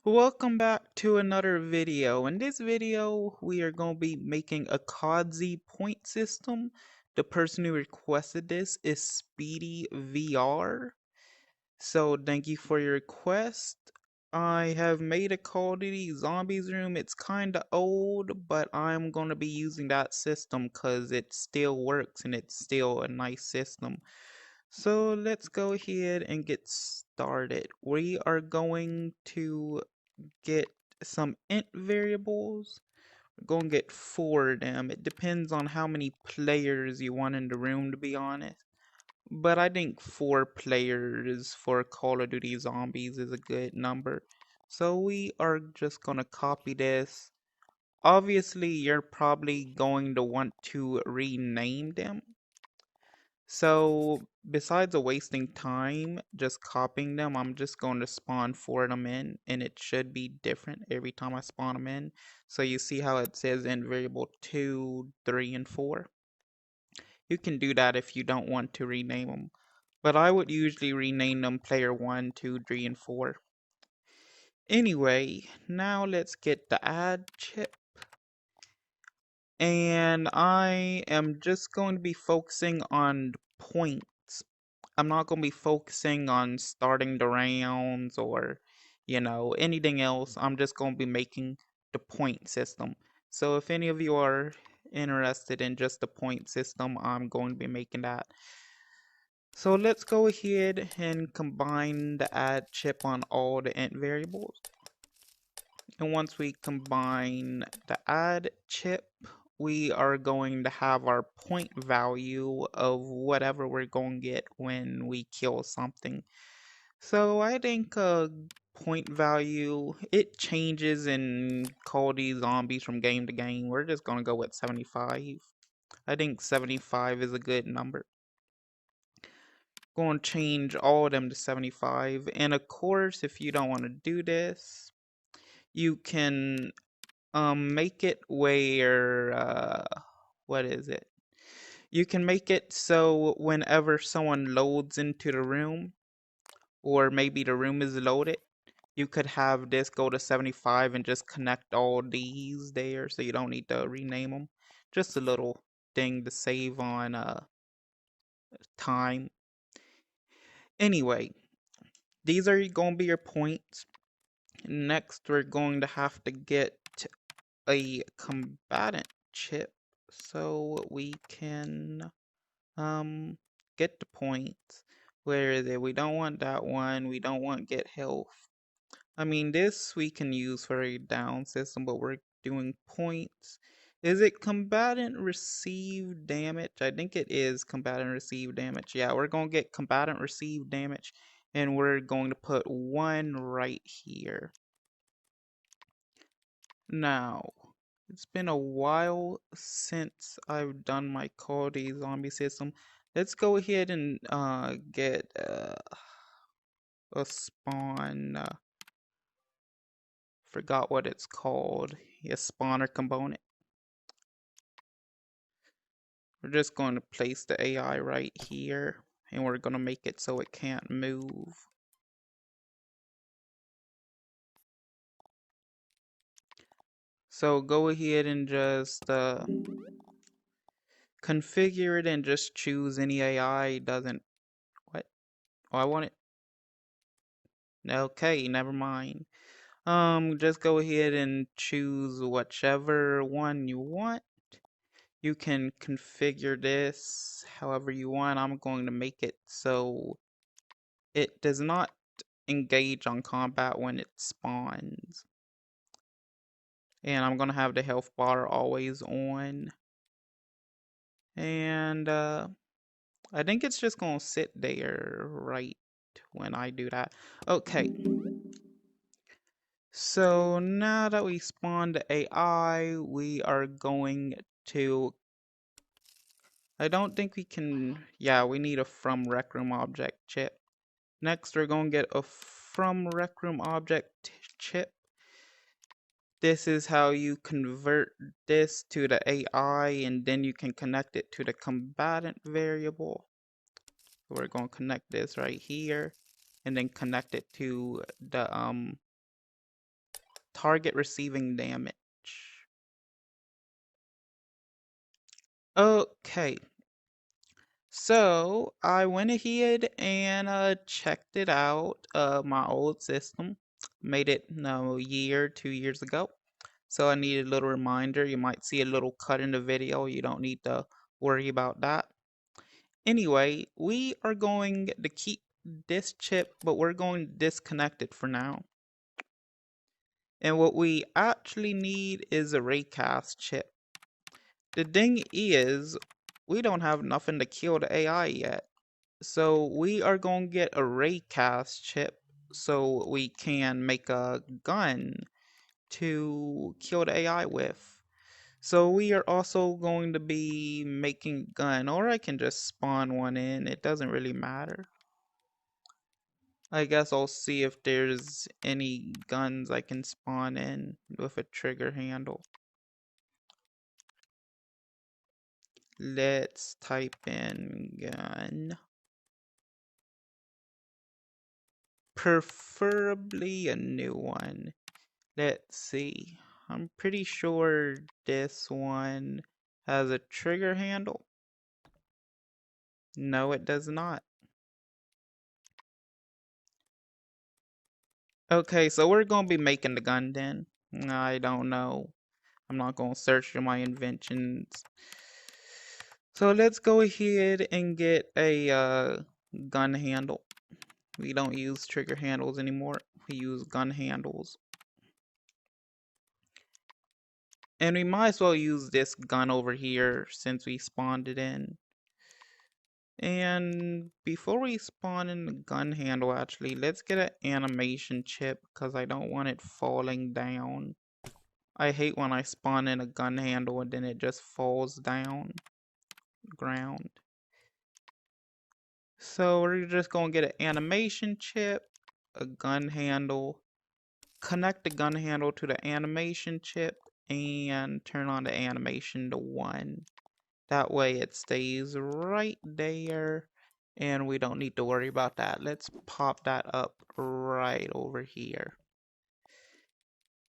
Welcome back to another video. In this video, we are going to be making a COD point system. The person who requested this is Speedy VR. So thank you for your request. I have made a Call of Duty Zombies room. It's kinda old, but I'm going to be using that system because it still works and it's still a nice system. So let's go ahead and get started. We are going to get some int variables. We're going to get 4 of them. It depends on how many players you want in the room, to be honest. But I think 4 players for Call of Duty Zombies is a good number. So we are just going to copy this. Obviously, you're probably going to want to rename them. So besides wasting time just copying them, I'm just going to spawn 4 of them in, and it should be different every time I spawn them in. So you see how it says in variable 2, 3, and 4. You can do that if you don't want to rename them. But I would usually rename them player 1, 2, 3, and 4. Anyway, now let's get the add chip. And I am just going to be focusing on points. I'm not going to be focusing on starting the rounds or, anything else. I'm just going to be making the point system. So if any of you are interested in just the point system, I'm going to be making that. So let's go ahead and combine the add chip on all the int variables. And once we combine the add chip, we are going to have our point value of whatever we're going to get when we kill something. So I think point value, it changes in Call of Duty Zombies from game to game. We're just going to go with 75. I think 75 is a good number. Going to change all of them to 75. And of course, if you don't want to do this, you can make it where what is it? You can make it so whenever someone loads into the room, or maybe the room is loaded, you could have this go to 75 and just connect all these there, so you don't need to rename them. Just a little thing to save on time. Anyway, these are going to be your points. Next, we're going to have to get a combatant chip so we can get the points. Where is it? We don't want that one. We don't want get health. I mean, this we can use for a down system, but we're doing points. Is it combatant receive damage? I think it is combatant receive damage. Yeah, we're going to get combatant receive damage, and we're going to put 1 right here. Now, it's been a while since I've done my Call of Duty Zombie system. Let's go ahead and get a spawn. Forgot what it's called. A spawner component. We're just going to place the AI right here, and we're going to make it so it can't move. So go ahead and just configure it and just choose any AI. It doesn't. What? Oh, I want it. Okay, never mind. Just go ahead and choose whichever one you want. You can configure this however you want. I'm going to make it so it does not engage on combat when it spawns. And I'm going to have the health bar always on. And I think it's just going to sit there right when I do that. Okay. So now that we spawned the AI, we are going to... I don't think we can... Yeah, we need a from rec room object chip. Next, we're going to get a from rec room object chip. This is how you convert this to the AI, and then you can connect it to the combatant variable. We're going to connect this right here, and then connect it to the target receiving damage. Okay, so I went ahead and checked it out. My old system made it no a year, 2 years ago. So I needed a little reminder. You might see a little cut in the video. You don't need to worry about that. Anyway, we are going to keep this chip, but we're going to disconnect it for now. And what we actually need is a raycast chip. The thing is, we don't have nothing to kill the AI yet. So we are going to get a raycast chip so we can make a gun to kill the AI with. So we are also going to be making a gun, or I can just spawn one in. It doesn't really matter. I guess I'll see if there's any guns I can spawn in with a trigger handle. Let's type in gun. Preferably a new one. Let's see. I'm pretty sure this one has a trigger handle. No, it does not. Okay, so we're gonna be making the gun then. I don't know. I'm not gonna search for my inventions. So let's go ahead and get a gun handle. We don't use trigger handles anymore. We use gun handles. And we might as well use this gun over here since we spawned it in. And before we spawn in the gun handle, actually, let's get an animation chip because I don't want it falling down. I hate when I spawn in a gun handle and then it just falls down the ground. So we're just gonna get an animation chip, a gun handle, connect the gun handle to the animation chip, and turn on the animation to 1. That way it stays right there and we don't need to worry about that. Let's pop that up right over here.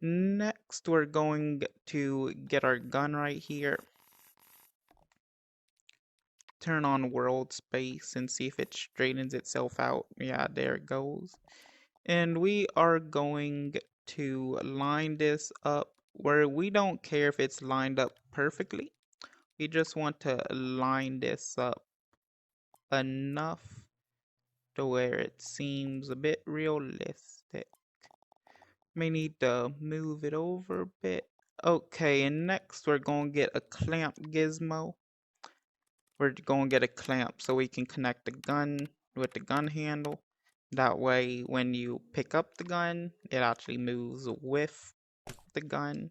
Next, we're going to get our gun right here. Turn on world space and see if it straightens itself out. Yeah, there it goes. And we are going to line this up where we don't care if it's lined up perfectly. We just want to line this up enough to where it seems a bit realistic. May need to move it over a bit. Okay, and next we're going to get a clamp gizmo. We're going to get a clamp so we can connect the gun with the gun handle. That way when you pick up the gun, it actually moves with the gun.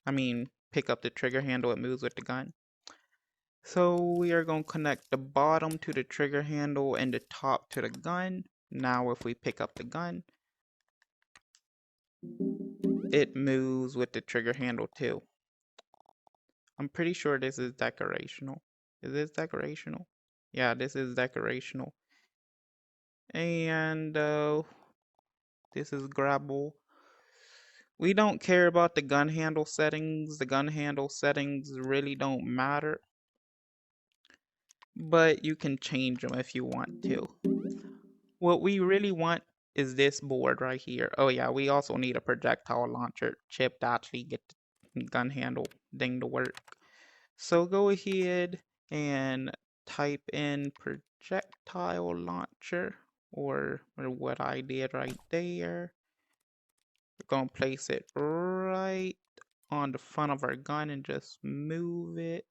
I mean, pick up the trigger handle, it moves with the gun. So we are going to connect the bottom to the trigger handle and the top to the gun. Now if we pick up the gun, it moves with the trigger handle too. I'm pretty sure this is decorational. Is this decorational? Yeah, this is decorational. And this is grabbable. We don't care about the gun handle settings. The gun handle settings really don't matter. But you can change them if you want to. What we really want is this board right here. Oh yeah, we also need a projectile launcher chip to actually get the gun handle thing to work. So go ahead and type in projectile launcher or what I did right there. We're going to place it right on the front of our gun and just move it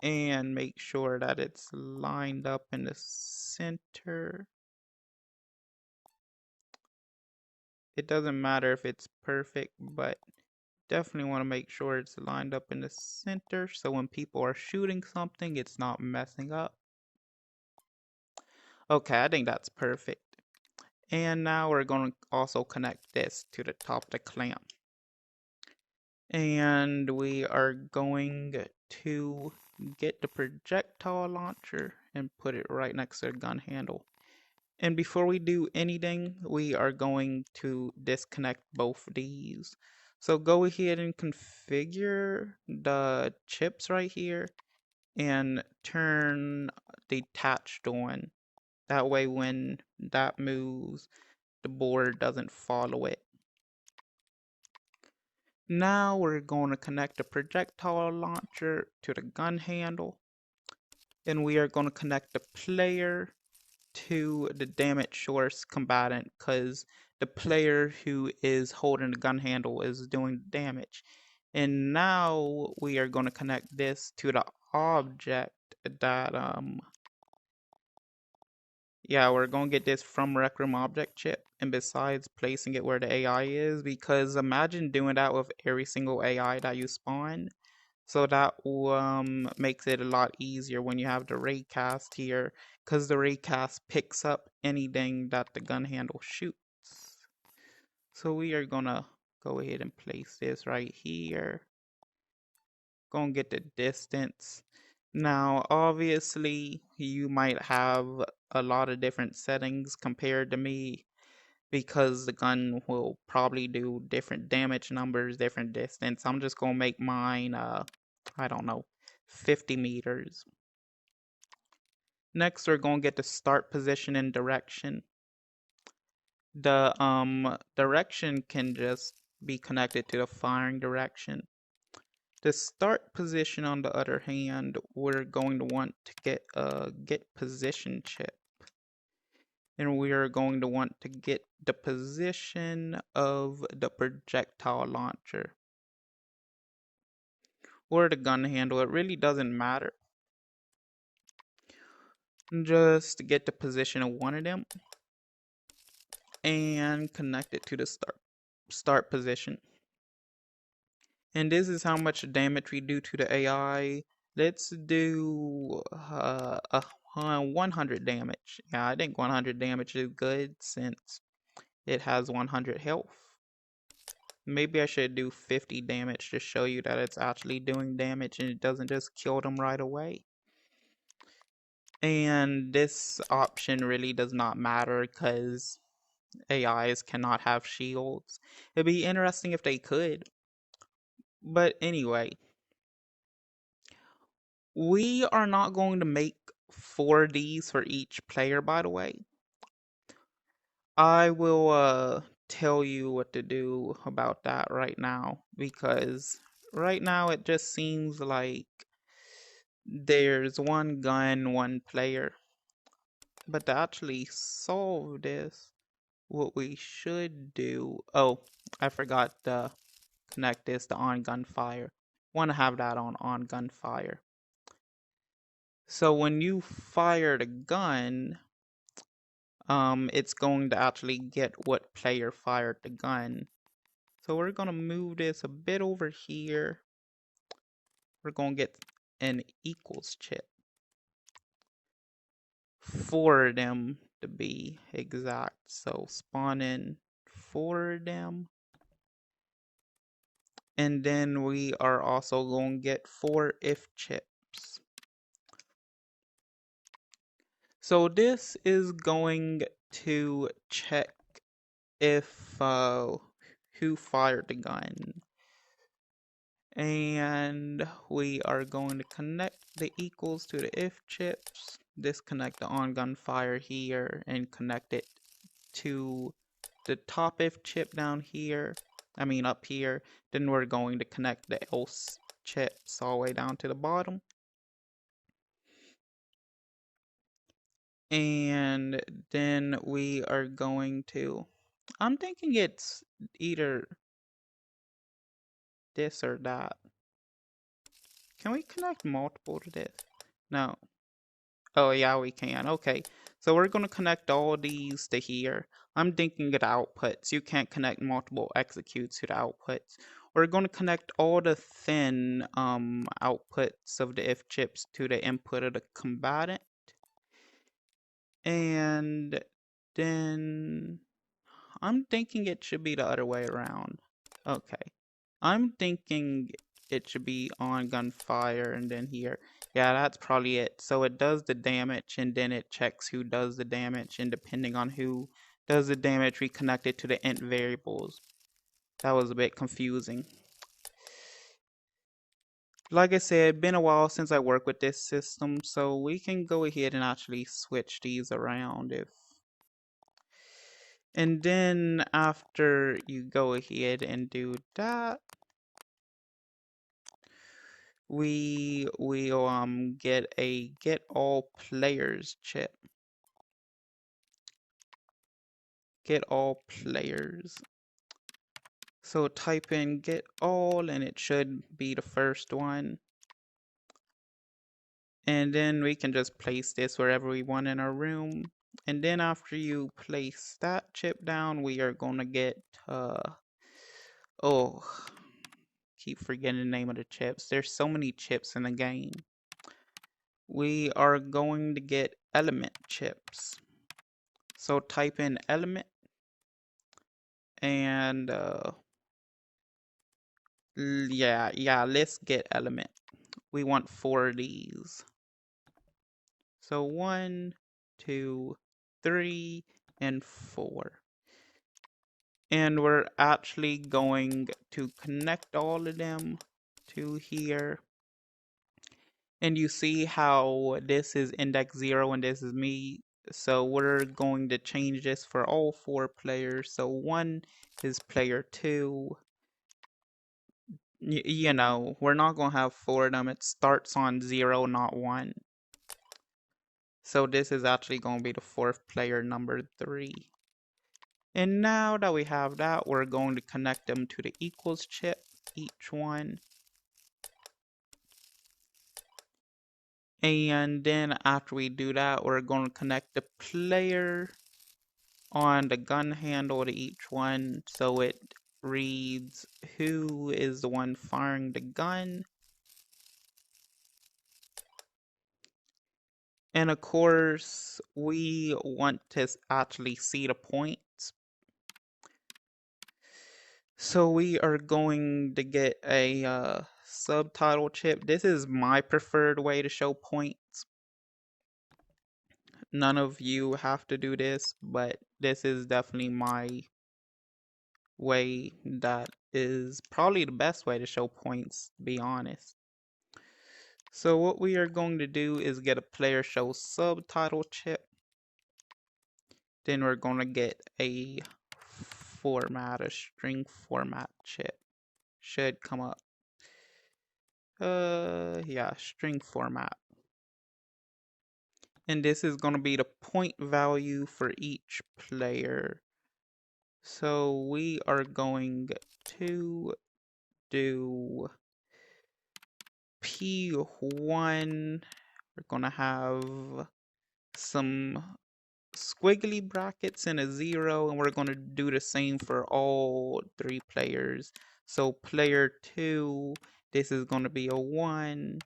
and make sure that it's lined up in the center. It doesn't matter if it's perfect, but definitely want to make sure it's lined up in the center so when people are shooting something, it's not messing up. Okay, I think that's perfect. And now we're going to also connect this to the top of the clamp. And we are going to get the projectile launcher and put it right next to the gun handle. And before we do anything, we are going to disconnect both of these. So go ahead and configure the chips right here and turn detached on. That way when that moves, the board doesn't follow it. Now we're going to connect the projectile launcher to the gun handle. And we are going to connect the player to the damage source combatant because the player who is holding the gun handle is doing damage. And now we are going to connect this to the object that yeah, we're going to get this from Rec Room object chip, and besides placing it where the AI is, because imagine doing that with every single AI that you spawn. So that makes it a lot easier when you have the raycast here, because the raycast picks up anything that the gun handle shoots. So we are gonna go ahead and place this right here. Gonna get the distance. Now, obviously, you might have a lot of different settings compared to me because the gun will probably do different damage numbers, different distance. I'm just gonna make mine, I don't know, 50 meters. Next, we're gonna get the start position and direction. The direction can just be connected to the firing direction. The start position, on the other hand, we're going to want to get a get position chip. And we are going to want to get the position of the projectile launcher or the gun handle. It really doesn't matter. Just get the position of one of them and connect it to the start position. And this is how much damage we do to the AI. Let's do 100 damage. Yeah, I think 100 damage is good since it has 100 health. Maybe I should do 50 damage to show you that it's actually doing damage and it doesn't just kill them right away. And this option really does not matter because AIs cannot have shields. It'd be interesting if they could. But anyway, we are not going to make 4Ds for each player, by the way. I will tell you what to do about that right now because right now it just seems like there's one gun, one player. But to actually solve this, what we should do... Oh, I forgot to connect this to on gunfire. Want to have that on gunfire. So when you fire the gun, it's going to actually get what player fired the gun. So we're going to move this a bit over here. We're going to get an equals chip. For them to be exact. So spawn in 4 of them. And then we are also going to get 4 if chips. So this is going to check if who fired the gun. And we are going to connect the equals to the if chips, disconnect the on gunfire here, and connect it to the top if chip down here. I mean up here. Then we're going to connect the else chips all the way down to the bottom. And then we are going to, I'm thinking it's either this or that. Can we connect multiple to this? No. Oh yeah, we can. Okay. So we're going to connect all these to here. I'm thinking of the outputs. You can't connect multiple executes to the outputs. We're going to connect all the thin outputs of the if chips to the input of the combatant. And then I'm thinking it should be the other way around. Okay. I'm thinking it should be on gunfire and then here. Yeah, that's probably it. So it does the damage and then it checks who does the damage, and depending on who does the damage, we connect it to the int variables. That was a bit confusing. Like I said, been a while since I worked with this system, so we can go ahead and actually switch these around if. And then after you go ahead and do that, we will get a get all players chip. Get all players. So type in get all and it should be the first one. And then we can just place this wherever we want in our room. And then after you place that chip down, we are going to get, oh, keep forgetting the name of the chips. There's so many chips in the game. We are going to get element chips. So type in element and, yeah, let's get element. We want 4 of these. So 1, 2, 3, and 4. And we're actually going to connect all of them to here. And you see how this is index 0 and this is me. So we're going to change this for all 4 players. So 1 is player 2. You know, we're not going to have 4 of them. It starts on 0, not 1. So this is actually going to be the 4th player, number 3. And now that we have that, we're going to connect them to the equals chip, each one. And then after we do that, we're going to connect the player on the gun handle to each one. So it reads who is the one firing the gun. And of course, we want to actually see the points. So we are going to get a subtitle chip. This is my preferred way to show points. None of you have to do this, but this is definitely my way that is probably the best way to show points, to be honest. So what we are going to do is get a player show subtitle chip. Then we're going to get a string format chip. Should come up. Yeah, string format. And this is going to be the point value for each player. So we are going to do P1. We're going to have some squiggly brackets and a 0, and we're going to do the same for all 3 players. So player 2, this is going to be a 1.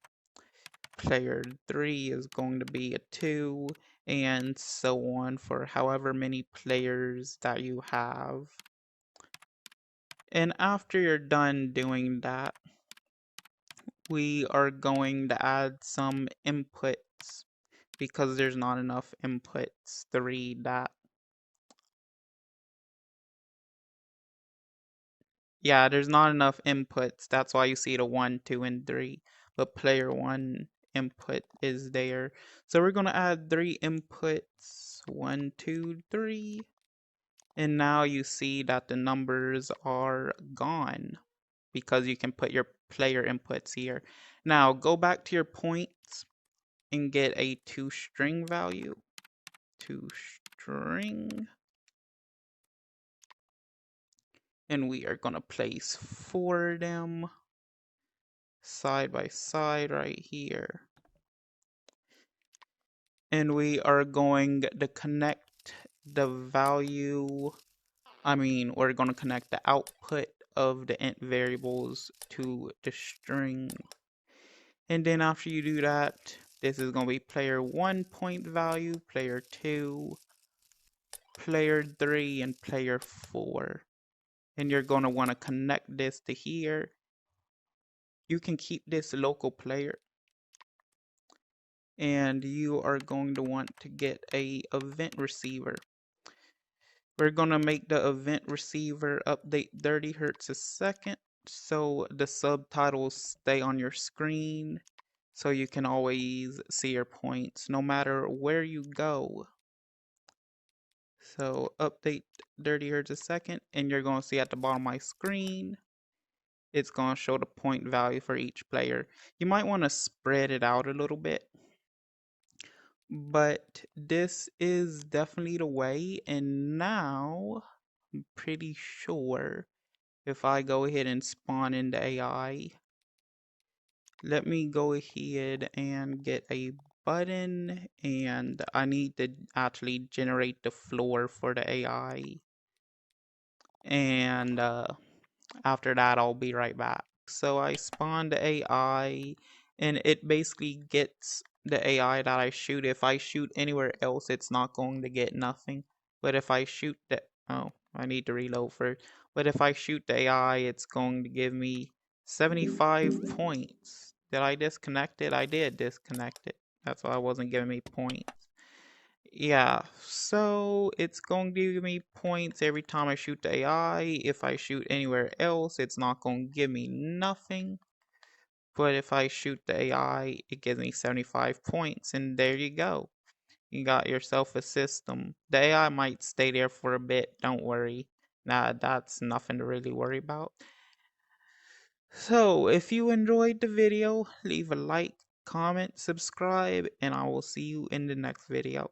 Player 3 is going to be a 2, and so on for however many players that you have. And after you're done doing that, we are going to add some inputs because there's not enough inputs to read that. Yeah, there's not enough inputs. That's why you see the 1, 2, and 3. But player 1 input is there. So we're going to add 3 inputs. 1, 2, 3. And now you see that the numbers are gone because you can put your player inputs here. Now go back to your points and get a toString value. toString. And we are going to place 4 of them side by side right here. And we are going to connect the value, we're going to connect the output of the int variables to the string. And then after you do that, this is going to be player 1 point value, player 2, player 3, and player 4. And you're going to want to connect this to here. You can keep this local player. and you are going to want to get a event receiver. We're going to make the event receiver update 30 hertz a second so the subtitles stay on your screen so you can always see your points no matter where you go. So update 30 hertz a second, and you're going to see at the bottom of my screen, it's going to show the point value for each player. You might want to spread it out a little bit, but this is definitely the way. And now I'm pretty sure if I go ahead and spawn in the AI, let me go ahead and get a button, and I need to actually generate the floor for the AI. And after that, I'll be right back. So I spawned the AI, and it basically gets the AI that I shoot. If I shoot anywhere else, it's not going to get nothing. But if I shoot the... Oh, I need to reload first. But if I shoot the AI, it's going to give me 75 points. Did I disconnect it? I did disconnect it. That's why it wasn't giving me points. Yeah, so it's going to give me points every time I shoot the AI. If I shoot anywhere else, it's not going to give me nothing. But if I shoot the AI, it gives me 75 points, and there you go. You got yourself a system. The AI might stay there for a bit, don't worry. Nah, that's nothing to really worry about. So, if you enjoyed the video, leave a like, comment, subscribe, and I will see you in the next video.